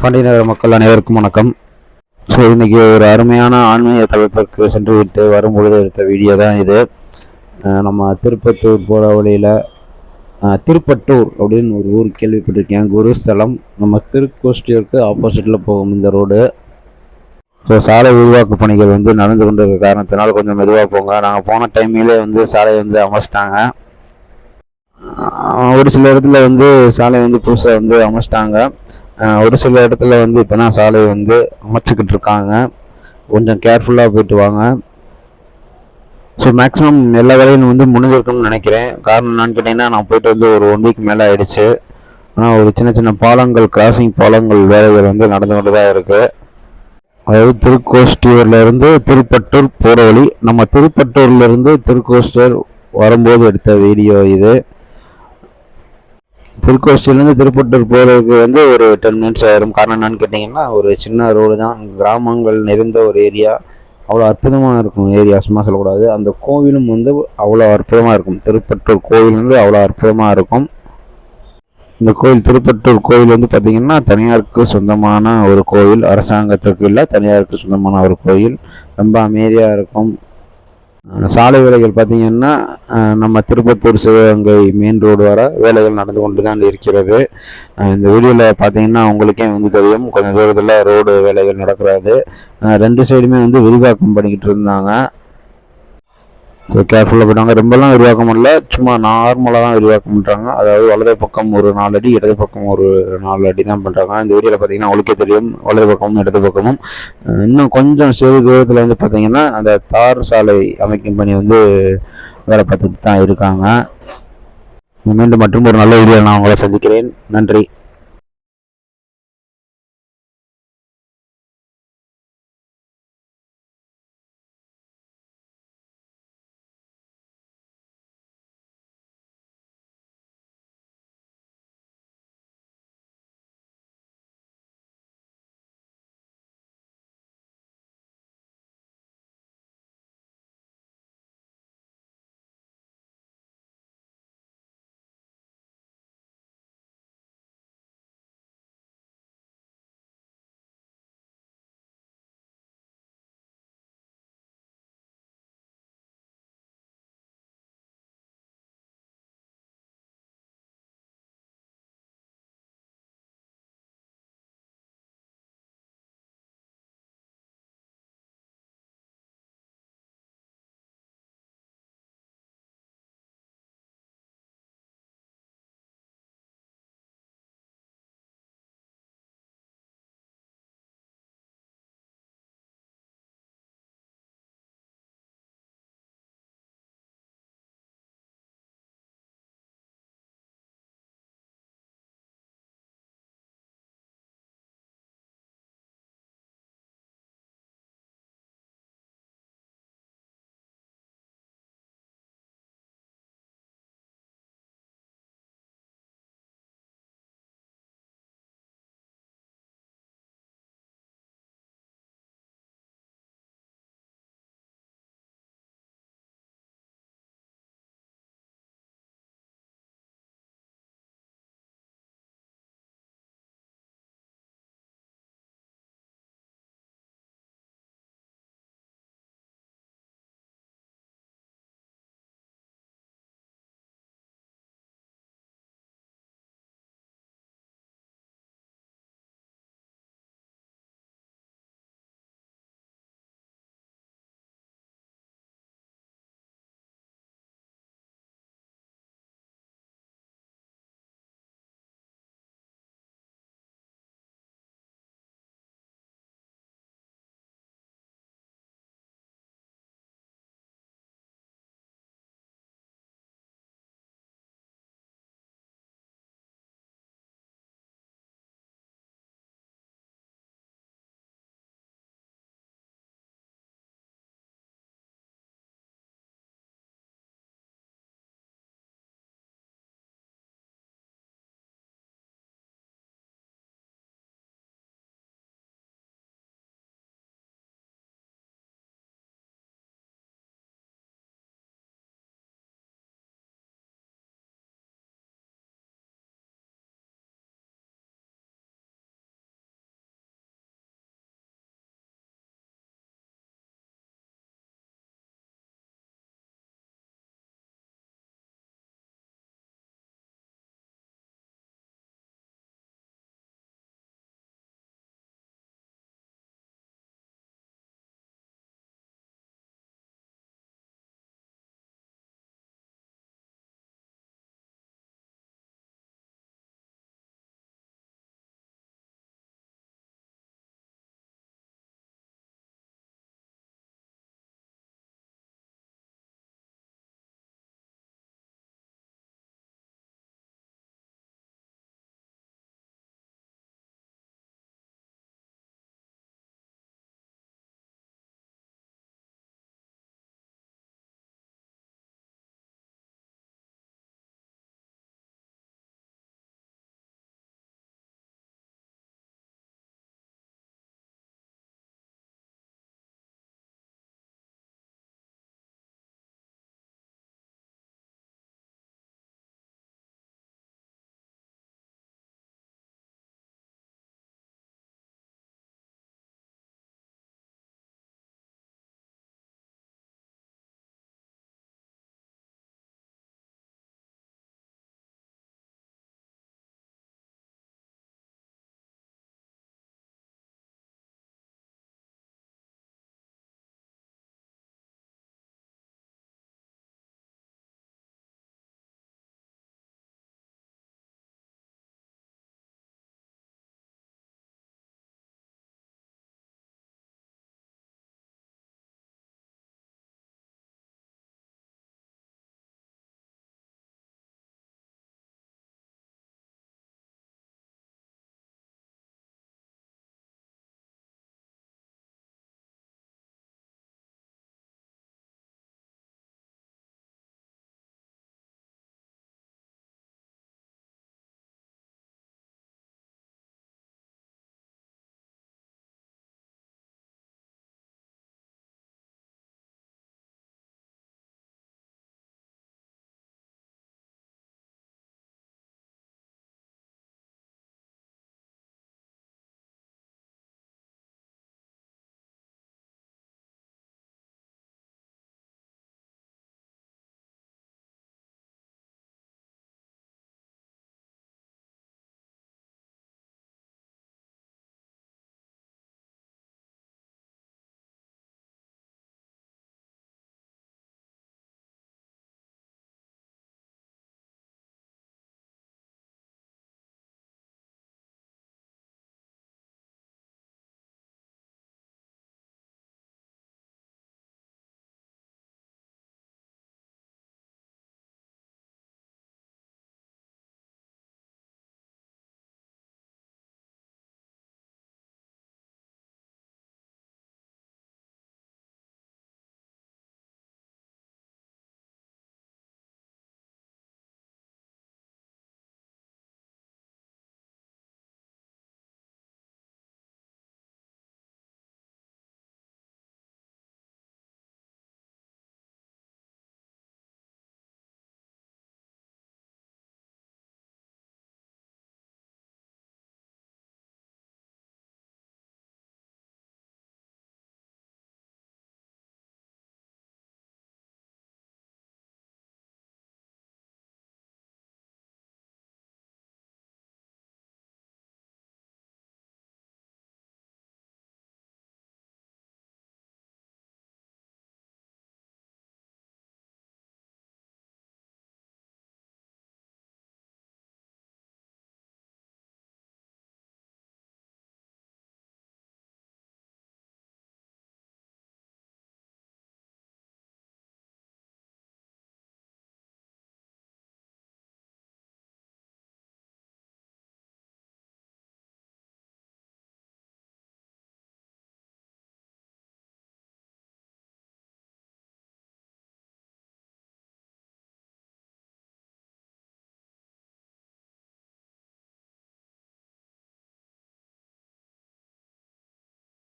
பாண்டியநகர மக்கள் அனைவருக்கும் வணக்கம். ஸோ இன்றைக்கி ஒரு அருமையான ஆன்மீக தளத்திற்கு சென்று விட்டு வரும்பொழுது எடுத்த வீடியோ தான் இது. நம்ம திருப்பத்தூர் போகிற வழியில் திருப்பட்டூர் அப்படின்னு ஒரு ஊர் கேள்விப்பட்டிருக்கேன். குருஸ்தலம். நம்ம திருக்கோஷ்டியூருக்கு ஆப்போசிட்டில் போகும் இந்த ரோடு. ஸோ சாலை விரிவாக்க பணிகள் நடந்து கொண்டிருக்க காரணத்தினால கொஞ்சம் மெதுவாக போங்க. நாங்கள் போன டைமிலே சாலை அமைச்சிட்டாங்க. ஒரு சில இடத்துல சாலை புதுசாக அமைச்சிட்டாங்க. ஒரு சில இடத்துல இப்போ தான் சாலை அமைச்சிக்கிட்டு இருக்காங்க. கொஞ்சம் கேர்ஃபுல்லாக போயிட்டு வாங்க. ஸோ மேக்ஸிமம் எல்லா வேலையும் முடிஞ்சிருக்குன்னு நினைக்கிறேன். காரணம் என்னன்னு கேட்டிங்கன்னா, நான் போயிட்டு ஒரு 1 வீக் மேலே ஆகிடுச்சு. ஆனால் ஒரு சின்ன சின்ன பாலங்கள், கிராசிங் பாலங்கள் வேலைகள் நடந்து கொண்டு தான் இருக்குது. அதாவது திருக்கோஷ்டியூர்லேருந்து திருப்பட்டூர் போகிற வழி. நம்ம திருப்பட்டூர்லேருந்து திருக்கோஷ்டியூர் வரும்போது எடுத்த வீடியோ இது. திருக்கோஷ்டியூர்லேருந்து திருப்பட்டூர் போகிறதுக்கு ஒரு 10 மினிட்ஸ் ஆயிரும். காரணம் என்னன்னு கேட்டிங்கன்னா, ஒரு சின்ன ரோடு தான். கிராமங்கள் நிறைந்த ஒரு ஏரியா. அவ்வளோ அற்புதமாக இருக்கும் ஏரியா, சும்மா சொல்லக்கூடாது. அந்த கோவிலும் அவ்வளோ அற்புதமாக இருக்கும். திருப்பட்டூர் கோவில் அவ்வளோ அற்புதமாக இருக்கும். இந்த கோவில், திருப்பட்டூர் கோவில் பார்த்திங்கன்னா தனியாருக்கு சொந்தமான ஒரு கோவில். அரசாங்கத்திற்கு இல்லை, தனியாருக்கு சொந்தமான ஒரு கோவில். ரொம்ப அமைதியாக இருக்கும். சாலை வேலைகள் பார்த்திங்கன்னா, நம்ம திருப்பத்தூர் சிவகங்கை மெயின் ரோடு வர வேலைகள் நடந்து கொண்டு தான் இருக்கிறது. இந்த வீடியோவில் பார்த்திங்கன்னா உங்களுக்கே தெரியும், கொஞ்சம் தூரத்தில் ரோடு வேலைகள் நடக்கிறது. 2 சைடுமே விரிவாக்கம் பண்ணிக்கிட்டு இருந்தாங்க. ஸோ கேர்ஃபுல்லாக போயிட்டாங்க. ரொம்பலாம் விரிவாக்கம் இல்லை, சும்மா நார்மலாக தான் விரிவாக்கம் பண்ணுறாங்க. அதாவது வலது பக்கம் ஒரு 4 அடி, இடது பக்கம் ஒரு 4 அடி தான் பண்ணுறாங்க. இந்த வீடியோவில் பார்த்தீங்கன்னா உங்களுக்கே தெரியும், வலது பக்கமும் இடது பக்கமும். இன்னும் கொஞ்சம் சிறு தூரத்தில் பார்த்தீங்கன்னா அந்த தார் சாலை அமைக்கும் பணி வேலை பார்த்துட்டு தான் இருக்காங்க. மீண்டும் மற்றும் ஒரு நல்ல வீடியோவில் நான் உங்களை சந்திக்கிறேன். நன்றி.